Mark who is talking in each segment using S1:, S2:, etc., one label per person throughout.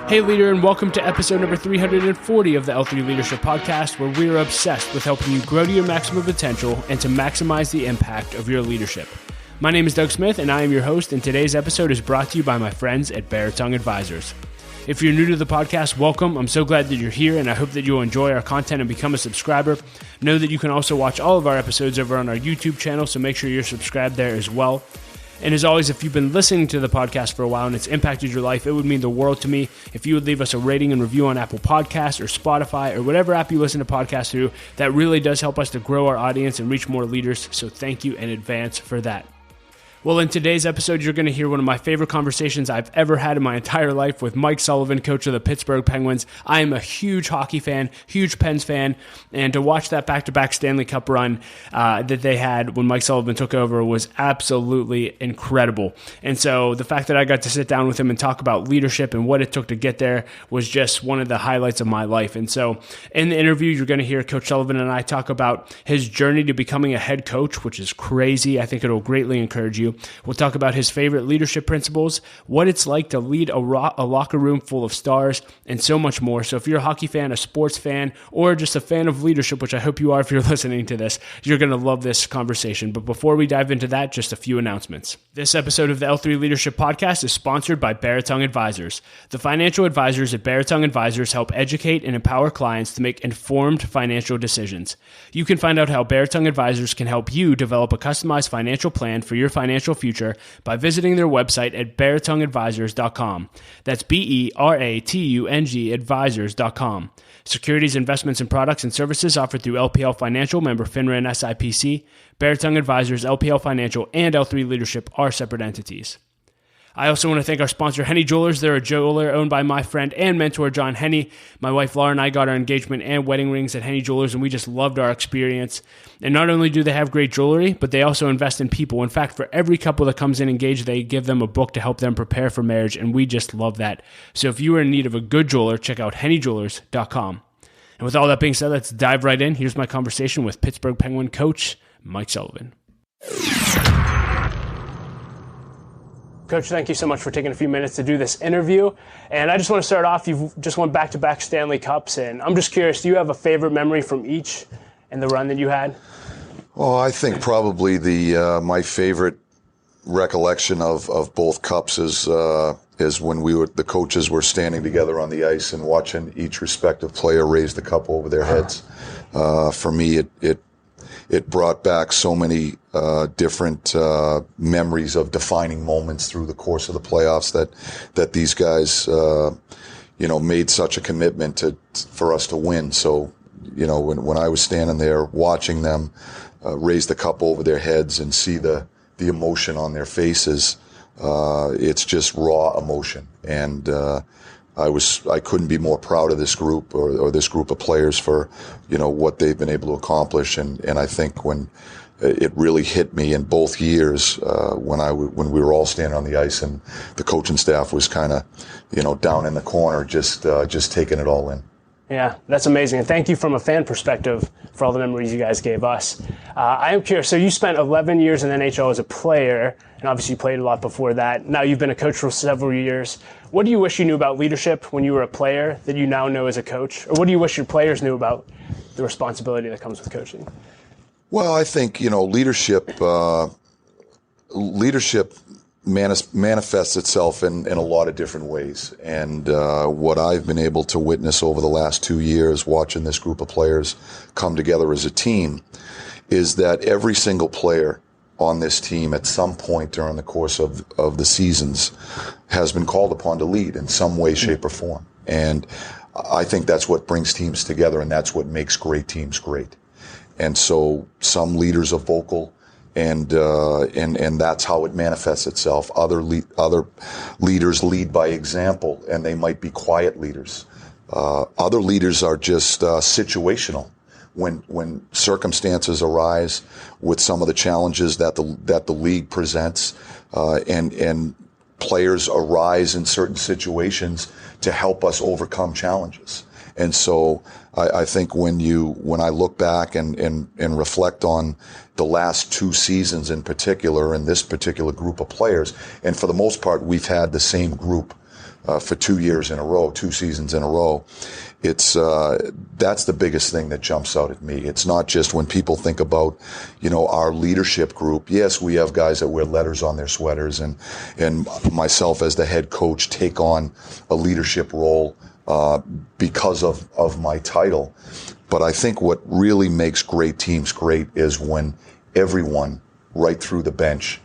S1: Hey leader, and welcome to episode number 340 of the L3 Leadership Podcast, where we are obsessed with helping you grow to your maximum potential and to maximize the impact of your leadership. My name is Doug Smith, and I am your host, and today's episode is brought to you by my friends at Baritone Advisors. If you're new to the podcast, welcome. I'm so glad that you're here, and I hope that you'll enjoy our content and become a subscriber. Know that you can also watch all of our episodes over on our YouTube channel, so make sure you're subscribed there as well. And as always, if you've been listening to the podcast for a while and it's impacted your life, it would mean the world to me if you would leave us a rating and review on Apple Podcasts or Spotify or whatever app you listen to podcasts through. That really does help us to grow our audience and reach more leaders, so thank you in advance for that. Well, in today's episode, you're going to hear one of my favorite conversations I've ever had in my entire life with Mike Sullivan, coach of the Pittsburgh Penguins. I am a huge hockey fan, huge Pens fan, and to watch that back-to-back Stanley Cup run that they had when Mike Sullivan took over was absolutely incredible. And so the fact that I got to sit down with him and talk about leadership and what it took to get there was just one of the highlights of my life. And so in the interview, you're going to hear Coach Sullivan and I talk about his journey to becoming a head coach, which is crazy. I think it'll greatly encourage you. We'll talk about his favorite leadership principles, what it's like to lead a locker room full of stars, and so much more. So if you're a hockey fan, a sports fan, or just a fan of leadership, which I hope you are if you're listening to this, you're going to love this conversation. But before we dive into that, just a few announcements. This episode of the L3 Leadership Podcast is sponsored by Baritone Advisors. The financial advisors at Baritone Advisors help educate and empower clients to make informed financial decisions. You can find out how Baritone Advisors can help you develop a customized financial plan for your financial future by visiting their website at baritoneadvisors.com. That's BERATUNG advisors.com. Securities, investments, and products and services offered through LPL Financial, member FINRA and SIPC. Baritone Advisors, LPL Financial, and L3 Leadership are separate entities. I also want to thank our sponsor, Henny Jewelers. They're a jeweler owned by my friend and mentor, John Henny. My wife, Laura, and I got our engagement and wedding rings at Henny Jewelers, and we just loved our experience. And not only do they have great jewelry, but they also invest in people. In fact, for every couple that comes in engaged, they give them a book to help them prepare for marriage, and we just love that. So if you are in need of a good jeweler, check out hennyjewelers.com. And with all that being said, let's dive right in. Here's my conversation with Pittsburgh Penguin coach Mike Sullivan. Coach, thank you so much for taking a few minutes to do this interview. And I just want to start off, you've just won back-to-back Stanley Cups, and I'm just curious, do you have a favorite memory from each and the run that you had?
S2: Oh, I think probably my favorite recollection of both cups is when the coaches were standing together on the ice and watching each respective player raise the cup over their heads. For me, it brought back so many different memories of defining moments through the course of the playoffs that these guys, made such a commitment for us to win. So, when I was standing there watching them raise the cup over their heads and see the emotion on their faces, it's just raw emotion. And I couldn't be more proud of this group or this group of players for, what they've been able to accomplish. And I think when it really hit me in both years, when we were all standing on the ice and the coaching staff was kind of, down in the corner, just taking it all in.
S1: Yeah, that's amazing. And thank you from a fan perspective for all the memories you guys gave us. I am curious, so you spent 11 years in the NHL as a player, and obviously you played a lot before that. Now you've been a coach for several years. What do you wish you knew about leadership when you were a player that you now know as a coach? Or what do you wish your players knew about the responsibility that comes with coaching?
S2: Well, I think, leadership manifests itself in a lot of different ways. And what I've been able to witness over the last 2 years, watching this group of players come together as a team, is that every single player on this team at some point during the course of the seasons has been called upon to lead in some way, shape, or form. And I think that's what brings teams together, and that's what makes great teams great. And so some leaders are vocal, and that's how it manifests itself. Other leaders lead by example, and they might be quiet leaders. Other leaders are just situational. When circumstances arise with some of the challenges that the league presents, and players arise in certain situations to help us overcome challenges. And so I think when I look back and reflect on the last 2 seasons in particular, and this particular group of players, and for the most part, we've had the same group for 2 years in a row, 2 seasons in a row. It's that's the biggest thing that jumps out at me. It's not just when people think about, our leadership group. Yes, we have guys that wear letters on their sweaters, and myself as the head coach take on a leadership role because of my title. But I think what really makes great teams great is when everyone, right through the bench,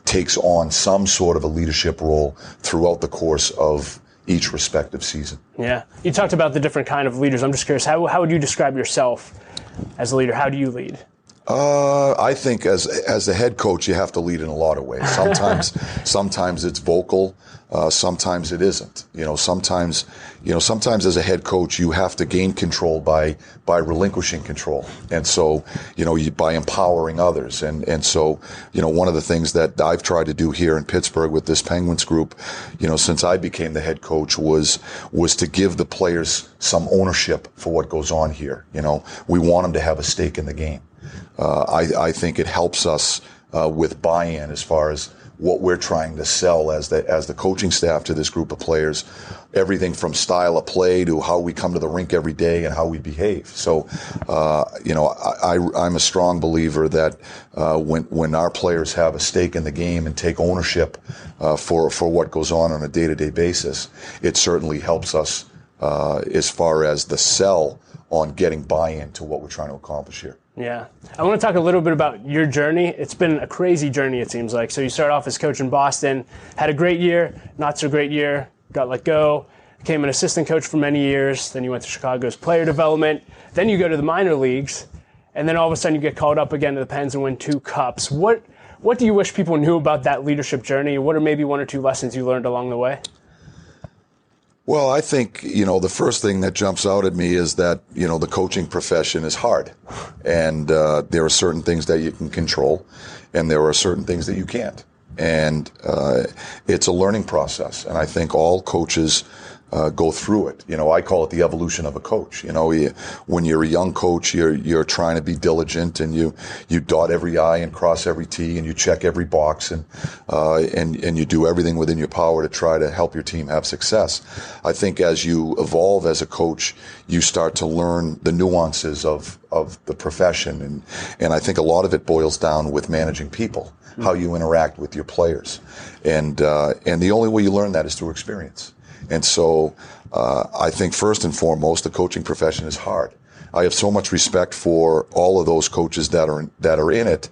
S2: takes on some sort of a leadership role throughout the course of each respective season.
S1: Yeah. You talked about the different kind of leaders. I'm just curious, how would you describe yourself as a leader? How do you lead?
S2: I think as the head coach, you have to lead in a lot of ways. Sometimes it's vocal. Sometimes it isn't. Sometimes as a head coach, you have to gain control by relinquishing control. And so, by empowering others. And so, one of the things that I've tried to do here in Pittsburgh with this Penguins group, since I became the head coach was to give the players some ownership for what goes on here. We want them to have a stake in the game. I think it helps us with buy-in as far as what we're trying to sell as the coaching staff to this group of players, everything from style of play to how we come to the rink every day and how we behave. So, I'm a strong believer that when our players have a stake in the game and take ownership for what goes on a day-to-day basis, it certainly helps us as far as the sell on getting buy-in to what we're trying to accomplish here.
S1: Yeah. I want to talk a little bit about your journey. It's been a crazy journey, it seems like. So you started off as coach in Boston, had a great year, not so great year, got let go, became an assistant coach for many years, then you went to Chicago's player development, then you go to the minor leagues, and then all of a sudden you get called up again to the Pens and win 2 cups. What do you wish people knew about that leadership journey? What are maybe 1 or 2 lessons you learned along the way?
S2: Well, I think, the first thing that jumps out at me is that, the coaching profession is hard. And there are certain things that you can control, and there are certain things that you can't. And it's a learning process. And I think all coaches go through it. I call it the evolution of a coach. When you're a young coach, you're trying to be diligent, and you dot every I and cross every T, and you check every box, and you do everything within your power to try to help your team have success. I think as you evolve as a coach, you start to learn the nuances of the profession, and I think a lot of it boils down with managing people, how you interact with your players, and the only way you learn that is through experience. And so I think first and foremost, the coaching profession is hard. I have so much respect for all of those coaches that are in it,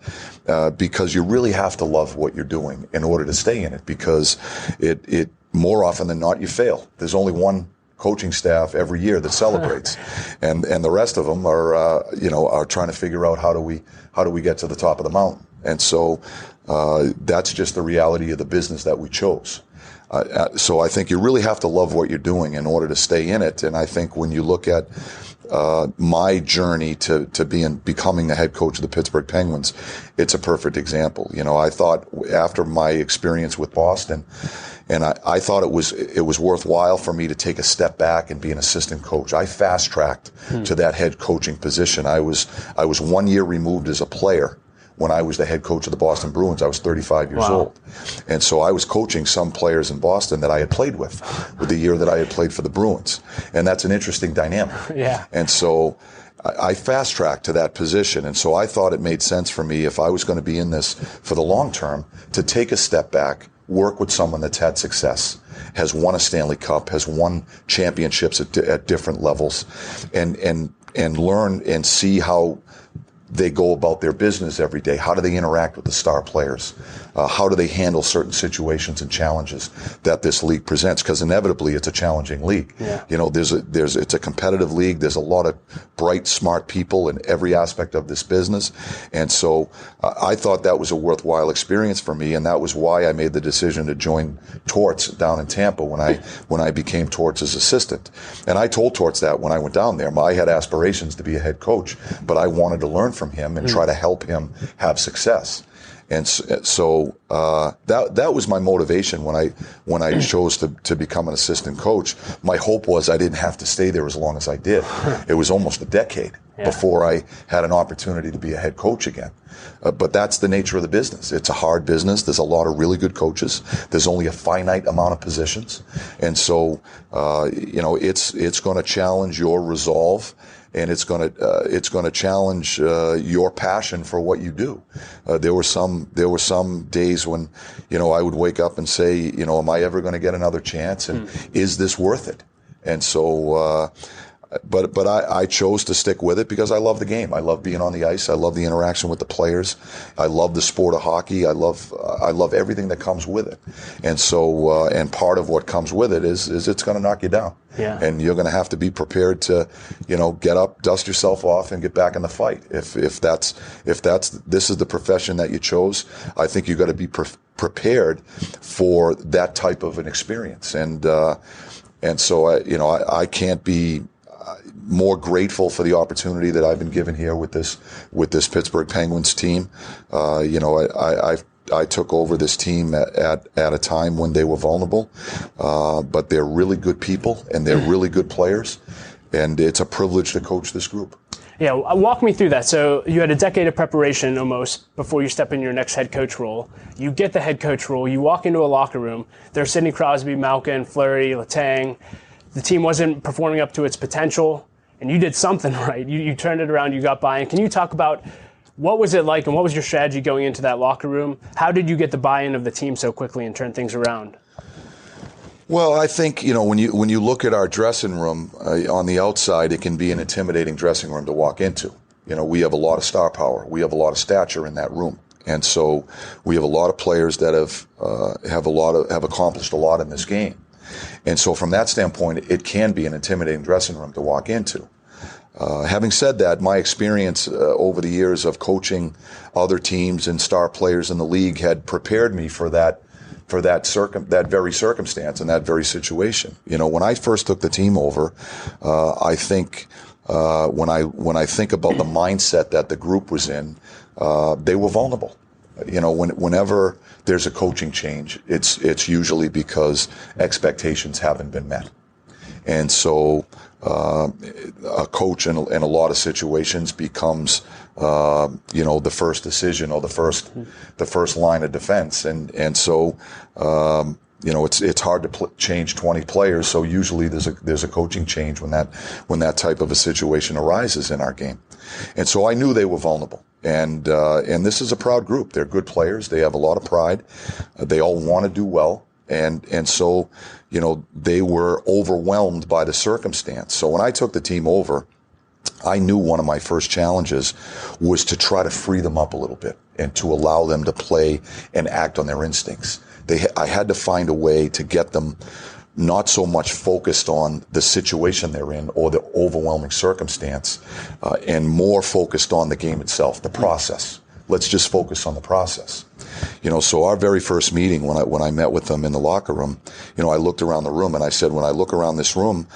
S2: because you really have to love what you're doing in order to stay in it, because it more often than not you fail. There's only one coaching staff every year that celebrates, and the rest of them are trying to figure out how do we get to the top of the mountain. And so that's just the reality of the business that we chose. So I think you really have to love what you're doing in order to stay in it. And I think when you look at my journey to becoming the head coach of the Pittsburgh Penguins, it's a perfect example. I thought after my experience with Boston, and I thought it was worthwhile for me to take a step back and be an assistant coach. I fast tracked to that head coaching position. I was 1 year removed as a player. When I was the head coach of the Boston Bruins, I was 35 years old. And so I was coaching some players in Boston that I had played with the year that I had played for the Bruins. And that's an interesting dynamic. Yeah. And so I fast-tracked to that position. And so I thought it made sense for me, if I was going to be in this for the long term, to take a step back, work with someone that's had success, has won a Stanley Cup, has won championships at different levels, and learn and see how they go about their business every day. How do they interact with the star players? How do they handle certain situations and challenges that this league presents? Because inevitably, it's a challenging league. Yeah. It's a competitive league. There's a lot of bright, smart people in every aspect of this business, and so I thought that was a worthwhile experience for me, and that was why I made the decision to join Torts down in Tampa when I became Torts' assistant. And I told Torts that when I went down there, I had aspirations to be a head coach, but I wanted to learn from him and try to help him have success. And so that was my motivation when I chose to become an assistant coach. My hope was I didn't have to stay there as long as I did. It was almost a decade. before I had an opportunity to be a head coach again. But that's the nature of the business. It's a hard business. There's a lot of really good coaches. There's only a finite amount of positions. And so, it's going to challenge your resolve, and it's going to challenge your passion for what you do. There were some days when, I would wake up and say, am I ever going to get another chance? And is this worth it? And so, But I chose to stick with it because I love the game. I love being on the ice. I love the interaction with the players. I love the sport of hockey. I love everything that comes with it. And so, and part of what comes with it is it's going to knock you down.
S1: Yeah.
S2: And you're going to have to be prepared to, get up, dust yourself off, and get back in the fight. If this is the profession that you chose, I think you got to be prepared for that type of an experience. And so I can't be more grateful for the opportunity that I've been given here with this Pittsburgh Penguins team. I took over this team at a time when they were vulnerable, but they're really good people and they're really good players, and it's a privilege to coach this group.
S1: Yeah, walk me through that. So you had a decade of preparation almost before you step in your next head coach role. You get the head coach role. You walk into a locker room. There's Sidney Crosby, Malkin, Fleury, Letang. The team wasn't performing up to its potential, and you did something right. You turned it around, you got buy-in. Can you talk about what was it like and what was your strategy going into that locker room? How did you get the buy-in of the team so quickly and turn things around?
S2: Well, I think, when you look at our dressing room, on the outside, it can be an intimidating dressing room to walk into. We have a lot of star power. We have a lot of stature in that room. And so we have a lot of players that have accomplished a lot in this game. And so from that standpoint, it can be an intimidating dressing room to walk into. Having said that, my experience over the years of coaching other teams and star players in the league had prepared me for that very circumstance and that very situation. When I first took the team over, I think when I think about the mindset that the group was in, they were vulnerable. Whenever there's a coaching change, it's usually because expectations haven't been met. And so a coach in a lot of situations becomes the first decision or the first line of defense. And so it's hard to change 20 players. So usually there's a coaching change when that type of a situation arises in our game. And so I knew they were vulnerable. And this is a proud group. They're good players. They have a lot of pride. They all want to do well. And so, they were overwhelmed by the circumstance. So when I took the team over, I knew one of my first challenges was to try to free them up a little bit and to allow them to play and act on their instincts. I had to find a way to get them not so much focused on the situation they're in or the overwhelming circumstance, and more focused on the game itself, the process. Let's just focus on the process. So our very first meeting when I met with them in the locker room, I looked around the room and I said, when I look around this room,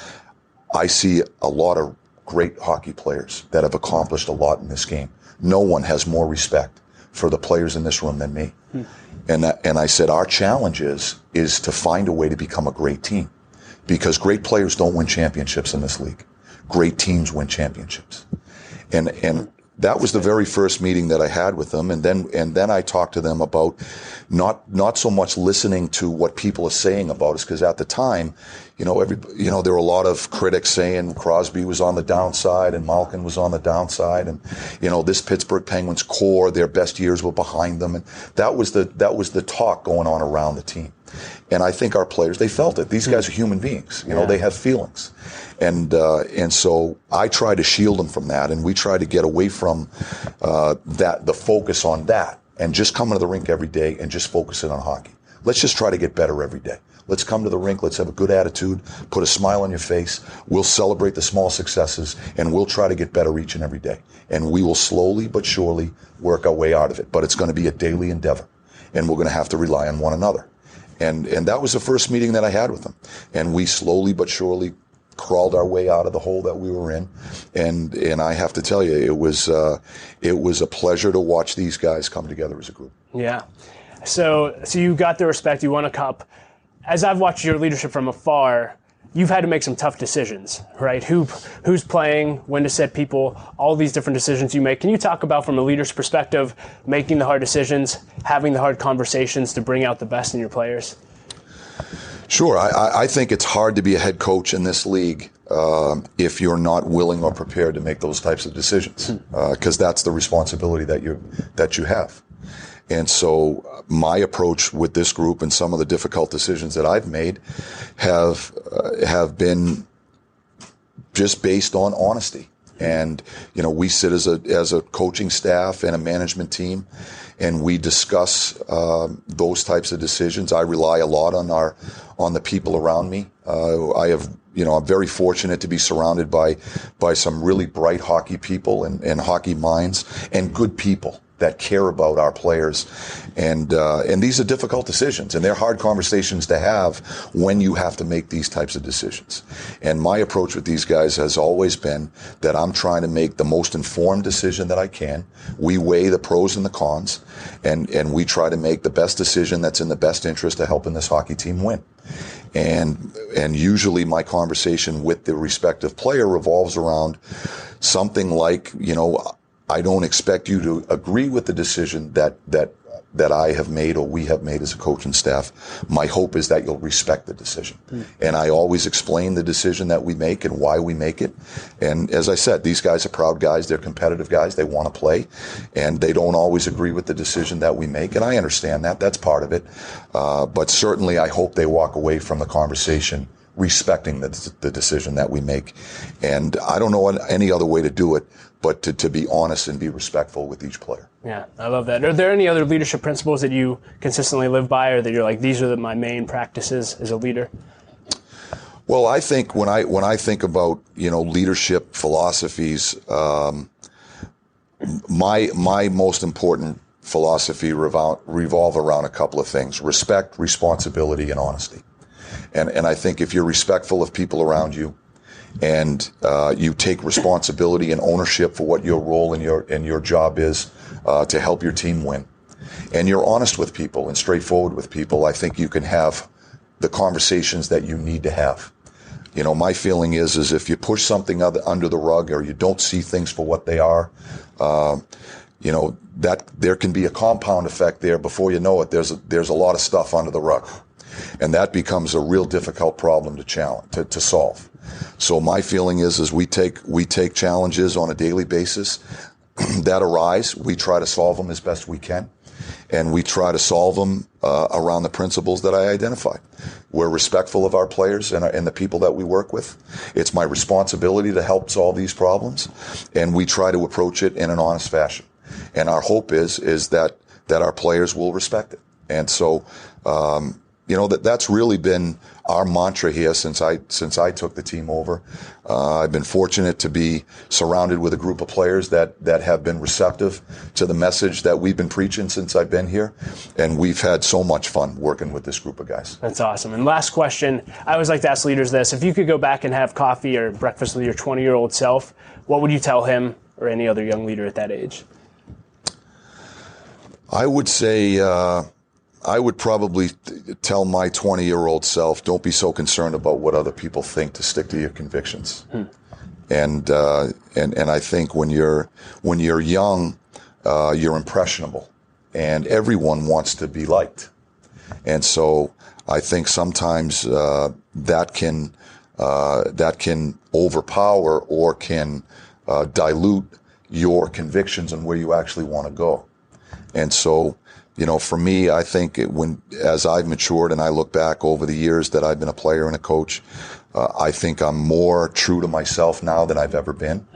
S2: I see a lot of great hockey players that have accomplished a lot in this game. No one has more respect for the players in this room than me. And I said, our challenge is to find a way to become a great team, because great players don't win championships in this league. Great teams win championships. And that was the very first meeting that I had with them. And then I talked to them about not so much listening to what people are saying about us, because at the time, there were a lot of critics saying Crosby was on the downside and Malkin was on the downside, and this Pittsburgh Penguins core, their best years were behind them, and that was the talk going on around the team. And I think our players, they felt it. These guys are human beings. They have feelings. And so I try to shield them from that, and we try to get away from the focus on that, and just come into the rink every day and just focus it on hockey. Let's just try to get better every day. Let's come to the rink. Let's have a good attitude. Put a smile on your face. We'll celebrate the small successes, and we'll try to get better each and every day. And we will slowly but surely work our way out of it. But it's going to be a daily endeavor, and we're going to have to rely on one another. And that was the first meeting that I had with them. And we slowly but surely crawled our way out of the hole that we were in. And I have to tell you, it was a pleasure to watch these guys come together as a group.
S1: Yeah. So you got the respect. You won a cup. As I've watched your leadership from afar, you've had to make some tough decisions, right? Who's playing, when to sit people, all these different decisions you make. Can you talk about, from a leader's perspective, making the hard decisions, having the hard conversations to bring out the best in your players?
S2: Sure. I think it's hard to be a head coach in this league if you're not willing or prepared to make those types of decisions, because that's the responsibility that you have. And so my approach with this group and some of the difficult decisions that I've made have been just based on honesty. And, we sit as a coaching staff and a management team, and we discuss those types of decisions. I rely a lot on the people around me. I'm very fortunate to be surrounded by some really bright hockey people and hockey minds and good people that care about our players. And these are difficult decisions, and they're hard conversations to have when you have to make these types of decisions. And my approach with these guys has always been that I'm trying to make the most informed decision that I can. We weigh the pros and the cons, and we try to make the best decision that's in the best interest of helping this hockey team win. And usually my conversation with the respective player revolves around something like, I don't expect you to agree with the decision that I have made or we have made as a coaching staff. My hope is that you'll respect the decision. And I always explain the decision that we make and why we make it. And as I said, these guys are proud guys. They're competitive guys. They want to play. And they don't always agree with the decision that we make. And I understand that. That's part of it. But certainly I hope they walk away from the conversation respecting the decision that we make. And I don't know any other way to do it but to be honest and be respectful with each player.
S1: Yeah, I love that. Are there any other leadership principles that you consistently live by, or that you're like, these are my main practices as a leader?
S2: Well, I think when I think about, leadership philosophies, my most important philosophy revolve around a couple of things: respect, responsibility, and honesty. And I think if you're respectful of people around you, and you take responsibility and ownership for what your role and your job is to help your team win, and you're honest with people and straightforward with people, I think you can have the conversations that you need to have. My feeling is if you push something under the rug, or you don't see things for what they are, that there can be a compound effect there. Before you know it, there's a lot of stuff under the rug, and that becomes a real difficult problem to solve. So my feeling is we take challenges on a daily basis that arise. We try to solve them as best we can, and we try to solve them around the principles that I identified. We're respectful of our players and the people that we work with. It's my responsibility to help solve these problems, and we try to approach it in an honest fashion. And our hope is that our players will respect it. And so, that's really been our mantra here since I took the team over. I've been fortunate to be surrounded with a group of players that have been receptive to the message that we've been preaching since I've been here, and we've had so much fun working with this group of guys.
S1: That's awesome. And last question, I always like to ask leaders this: if you could go back and have coffee or breakfast with your 20-year-old self, what would you tell him or any other young leader at that age?
S2: I would say I would probably tell my 20-year-old self, don't be so concerned about what other people think, to stick to your convictions. And I think when you're young, you're impressionable, and everyone wants to be liked. And so I think sometimes that can overpower or can dilute your convictions and where you actually want to go. And so, for me, I think as I've matured and I look back over the years that I've been a player and a coach, I think I'm more true to myself now than I've ever been.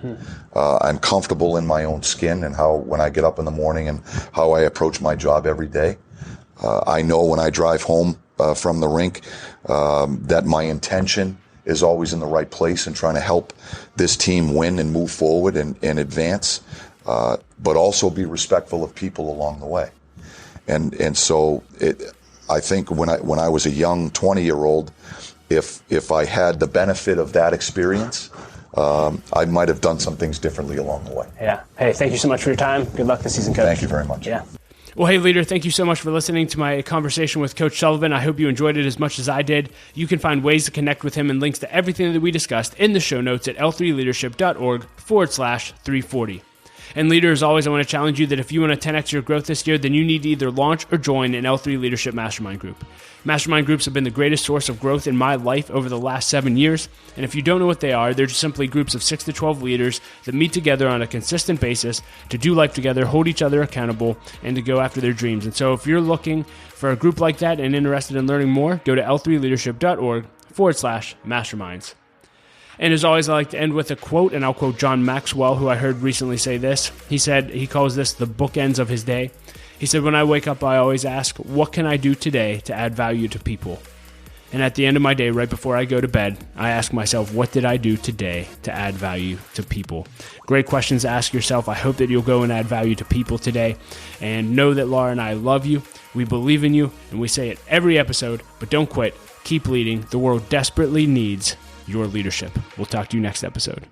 S2: I'm comfortable in my own skin and when I get up in the morning and how I approach my job every day. I know when I drive home from the rink that my intention is always in the right place and trying to help this team win and move forward and advance, but also be respectful of people along the way. And so I think when I was a young 20-year-old, if I had the benefit of that experience, I might have done some things differently along the way.
S1: Yeah. Hey, thank you so much for your time. Good luck this season, Coach.
S2: Thank you very much.
S1: Yeah. Well, hey, leader, thank you so much for listening to my conversation with Coach Sullivan. I hope you enjoyed it as much as I did. You can find ways to connect with him and links to everything that we discussed in the show notes at l3leadership.org/340. And leader, as always, I want to challenge you that if you want to 10x your growth this year, then you need to either launch or join an L3 Leadership Mastermind Group. Mastermind groups have been the greatest source of growth in my life over the last 7 years. And if you don't know what they are, they're just simply groups of 6 to 12 leaders that meet together on a consistent basis to do life together, hold each other accountable, and to go after their dreams. And so if you're looking for a group like that and interested in learning more, go to l3leadership.org/masterminds. And as always, I like to end with a quote, and I'll quote John Maxwell, who I heard recently say this. He said, he calls this the bookends of his day. He said, when I wake up, I always ask, what can I do today to add value to people? And at the end of my day, right before I go to bed, I ask myself, what did I do today to add value to people? Great questions to ask yourself. I hope that you'll go and add value to people today. And know that Laura and I love you. We believe in you. And we say it every episode, but don't quit. Keep leading. The world desperately needs your leadership. We'll talk to you next episode.